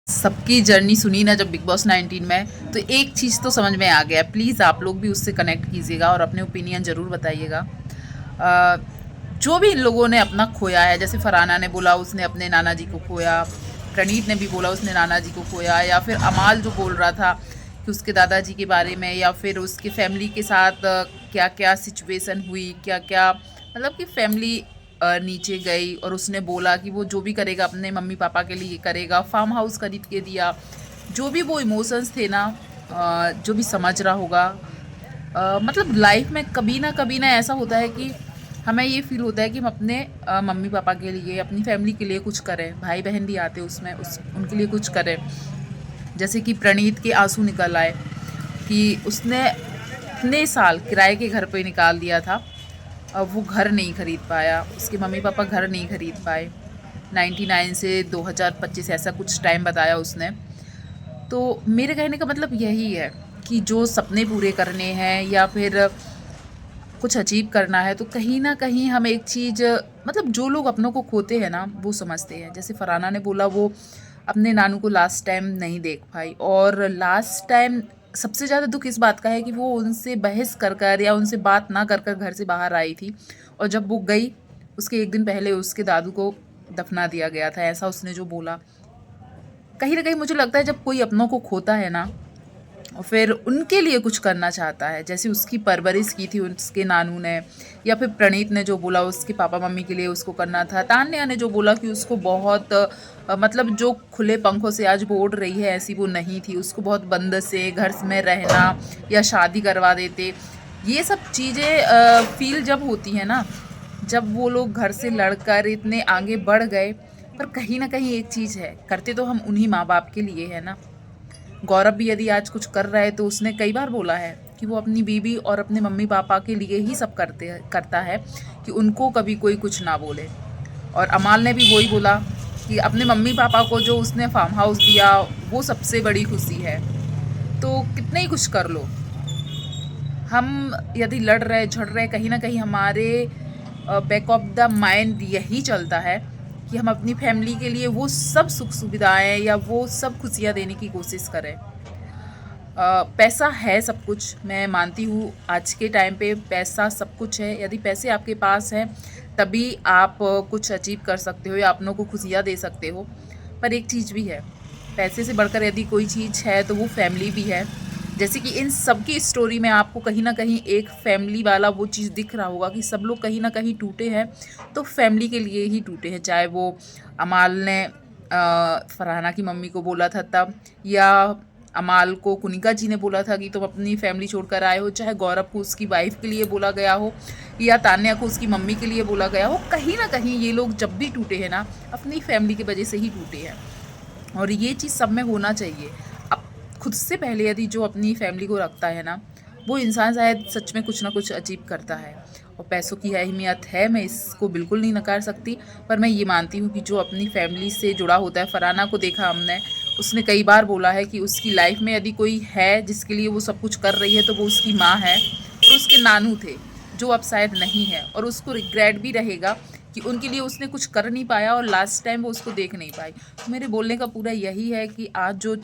सबकी जर्नी सुनी ना जब बिग बॉस 19 में, तो एक चीज़ तो समझ में आ गया। प्लीज़ आप लोग भी उससे कनेक्ट कीजिएगा और अपने ओपिनियन ज़रूर बताइएगा। अ, जो भी इन लोगों ने अपना खोया है, जैसे फरहाना ने बोला उसने अपने नाना जी को खोया, प्रणीत ने भी बोला उसने नाना जी को खोया, या फिर अमाल जो बोल रहा था कि उसके दादाजी के बारे में, या फिर उसके फैमिली के साथ क्या क्या सिचुएशन हुई, क्या क्या मतलब कि फैमिली नीचे गई, और उसने बोला कि वो जो भी करेगा अपने मम्मी पापा के लिए करेगा, फार्म हाउस खरीद के दिया। जो भी वो इमोशंस थे ना, जो भी समझ रहा होगा। मतलब लाइफ में कभी ना ऐसा होता है कि हमें ये फील होता है कि हम अपने मम्मी पापा के लिए, अपनी फैमिली के लिए कुछ करें। भाई बहन भी आते उसमें, उनके लिए कुछ करें। जैसे कि प्रणीत के आंसू निकल आए कि उसने इतने साल किराए के घर पे निकाल दिया था, अब वो घर नहीं खरीद पाया, उसके मम्मी पापा घर नहीं खरीद पाए। 99 से 2025 ऐसा कुछ टाइम बताया उसने। तो मेरे कहने का मतलब यही है कि जो सपने पूरे करने हैं या फिर कुछ अचीव करना है, तो कहीं ना कहीं हम एक चीज़, मतलब जो लोग अपनों को खोते हैं ना वो समझते हैं। जैसे फरहाना ने बोला वो अपने नानू को लास्ट टाइम नहीं देख पाई, और लास्ट टाइम सबसे ज़्यादा दुख इस बात का है कि वो उनसे बहस कर कर या उनसे बात ना कर कर घर से बाहर आई थी, और जब वो गई उसके एक दिन पहले उसके दादू को दफना दिया गया था, ऐसा उसने जो बोला। कहीं ना कहीं मुझे लगता है जब कोई अपनों को खोता है ना, और फिर उनके लिए कुछ करना चाहता है, जैसे उसकी परवरिश की थी उसके नानू ने, या फिर प्रणीत ने जो बोला उसके पापा मम्मी के लिए उसको करना था, तान्या ने जो बोला कि उसको बहुत मतलब जो खुले पंखों से आज वो उड़ रही है ऐसी वो नहीं थी, उसको बहुत बंद से घर में रहना या शादी करवा देते। ये सब चीज़ें फील जब होती है ना, जब वो लोग घर से लड़कर इतने आगे बढ़ गए, पर कहीं ना कहीं एक चीज़ है, करते तो हम उन्हीं माँ बाप के लिए है ना। गौरव भी यदि आज कुछ कर रहा है तो उसने कई बार बोला है कि वो अपनी बीवी और अपने मम्मी पापा के लिए ही सब करता है, कि उनको कभी कोई कुछ ना बोले। और अमाल ने भी वही बोला कि अपने मम्मी पापा को जो उसने फार्म हाउस दिया वो सबसे बड़ी खुशी है। तो कितने ही कुछ कर लो, हम यदि लड़ रहे झड़ रहे, कहीं ना कहीं हमारे बैक ऑफ द माइंड यही चलता है कि हम अपनी फैमिली के लिए वो सब सुख सुविधाएं या वो सब खुशियां देने की कोशिश करें। पैसा है सब कुछ, मैं मानती हूँ आज के टाइम पे पैसा सब कुछ है। यदि पैसे आपके पास हैं तभी आप कुछ अचीव कर सकते हो या अपनों को खुशियाँ दे सकते हो। पर एक चीज़ भी है, पैसे से बढ़कर यदि कोई चीज़ है तो वो फैमिली भी है। जैसे कि इन सब की स्टोरी में आपको कहीं ना कहीं एक फैमिली वाला वो चीज़ दिख रहा होगा कि सब लोग कहीं ना कहीं टूटे हैं तो फैमिली के लिए ही टूटे हैं। चाहे वो अमाल ने फरहाना की मम्मी को बोला था तब, या अमाल को कुनिका जी ने बोला था कि तुम अपनी फैमिली छोड़कर आए हो, चाहे गौरव को उसकी वाइफ के लिए बोला गया हो, या तान्या को उसकी मम्मी के लिए बोला गया हो, कहीं ना कहीं ये लोग जब भी टूटे हैं ना अपनी फैमिली की वजह से ही टूटे हैं। और ये चीज़ सब में होना चाहिए। अब खुद से पहले यदि जो अपनी फैमिली को रखता है ना, वो इंसान शायद सच में कुछ ना कुछ अचीव करता है। और पैसों की अहमियत है, मैं इसको बिल्कुल नहीं नकार सकती, पर मैं ये मानती हूँ कि जो अपनी फैमिली से जुड़ा होता है, फरहाना को देखा हमने, उसने कई बार बोला है कि उसकी लाइफ में यदि कोई है जिसके लिए वो सब कुछ कर रही है तो वो उसकी माँ है, और उसके नानू थे जो अब शायद नहीं है, और उसको रिग्रेट भी रहेगा कि उनके लिए उसने कुछ कर नहीं पाया और लास्ट टाइम वो उसको देख नहीं पाई। तो मेरे बोलने का पूरा यही है कि आज जो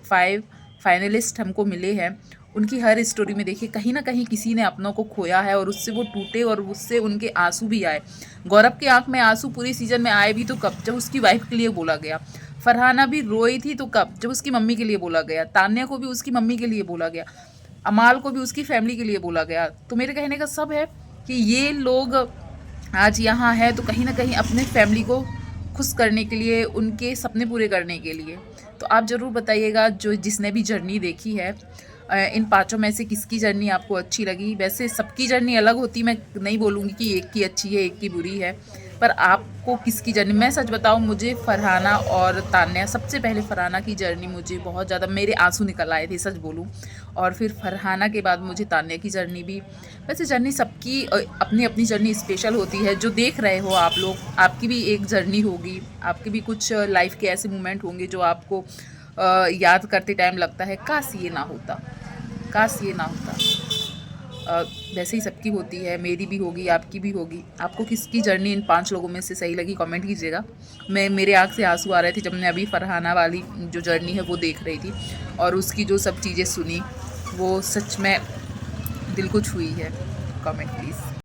5 फाइनलिस्ट हमको मिले हैं, उनकी हर स्टोरी में देखिए कहीं ना कहीं किसी ने अपनों को खोया है और उससे वो टूटे और उससे उनके आंसू भी आए। गौरव के आंख में आंसू पूरी सीजन में आए भी तो कब, जब उसकी वाइफ के लिए बोला गया। फरहाना भी रोई थी तो कब, जब उसकी मम्मी के लिए बोला गया। तान्या को भी उसकी मम्मी के लिए बोला गया। अमाल को भी उसकी फैमिली के लिए बोला गया। तो मेरे कहने का सब है कि ये लोग आज यहाँ है तो कहीं ना कहीं अपने फैमिली को खुश करने के लिए, उनके सपने पूरे करने के लिए। तो आप ज़रूर बताइएगा जो जिसने भी जर्नी देखी है, इन पांचों में से किसकी जर्नी आपको अच्छी लगी। वैसे सबकी जर्नी अलग होती, मैं नहीं बोलूँगी कि एक की अच्छी है एक की बुरी है, पर आपको किसकी जर्नी, मैं सच बताऊँ मुझे फरहाना और तान्या, सबसे पहले फरहाना की जर्नी मुझे बहुत ज़्यादा, मेरे आंसू निकल आए थे सच बोलूँ। और फिर फरहाना के बाद मुझे तान्या की जर्नी भी। वैसे जर्नी सबकी अपनी अपनी जर्नी स्पेशल होती है। जो देख रहे हो आप लोग, आपकी भी एक जर्नी होगी, आपके भी कुछ लाइफ के ऐसे मोमेंट होंगे जो आपको याद करते टाइम लगता है काश ये ना होता, काश ये ना होता। वैसे ही सबकी होती है, मेरी भी होगी, आपकी भी होगी। आपको किसकी जर्नी इन 5 लोगों में से सही लगी कमेंट कीजिएगा। मेरे आँख से आंसू आ रहे थे जब मैं अभी फरहाना वाली जो जर्नी है वो देख रही थी, और उसकी जो सब चीज़ें सुनी वो सच में दिल को छुई है। Comment please.